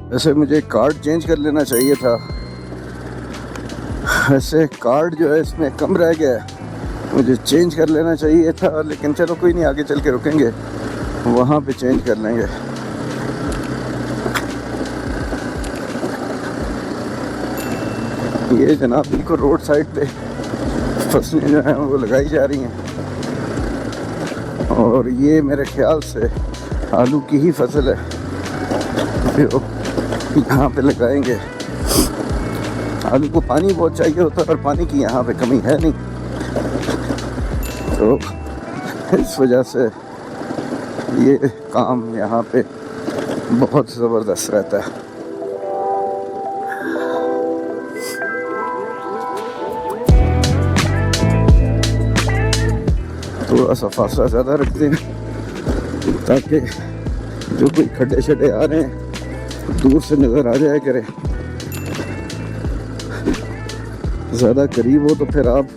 वैसे मुझे card change कर लेना चाहिए था। वैसे कार्ड जो है इसमें कम रह गया है, मुझे चेंज कर लेना चाहिए था, लेकिन चलो कोई नहीं, आगे चल के रुकेंगे, वहाँ पे चेंज कर लेंगे। ये जनाब बिल्कुल रोड साइड पे फसलें जो हैं वो लगाई जा रही हैं, और ये मेरे ख्याल से आलू की ही फसल है जो यहाँ पे लगाएंगे। आलू को पानी बहुत चाहिए होता है और पानी की यहाँ पे कमी है नहीं, तो इस वजह से ये काम यहाँ पे बहुत ज़बरदस्त रहता है। थोड़ा सा फासला ज़्यादा रखते हैं ताकि जो कोई खड्डे शड्डे आ रहे हैं दूर से नज़र आ जाया करे। ज़्यादा करीब हो तो फिर आप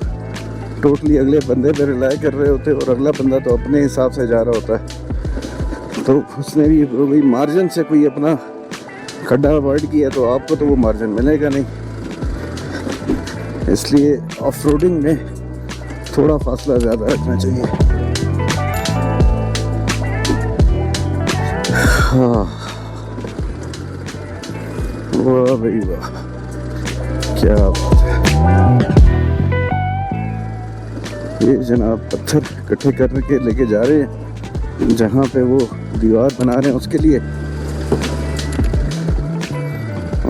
टोटली अगले बंदे पे रिलाई कर रहे होते, और अगला बंदा तो अपने हिसाब से जा रहा होता है, तो उसने भी वही मार्जिन से कोई अपना खड्डा अवॉइड किया तो आपको तो वो मार्जिन मिलेगा नहीं। इसलिए ऑफ रोडिंग में थोड़ा फासला ज़्यादा रखना चाहिए। हाँ, वाह भाई वाह, क्या बात है। ये जनाब पत्थर इकट्ठे करके लेके जा रहे हैं जहाँ पे वो दीवार बना रहे हैं उसके लिए।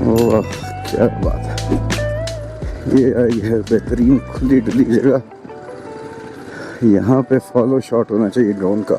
वाह क्या बात है, ये आई है बेहतरीन खुली डुली जगह। यहाँ पे फॉलो शॉट होना चाहिए ड्रोन का।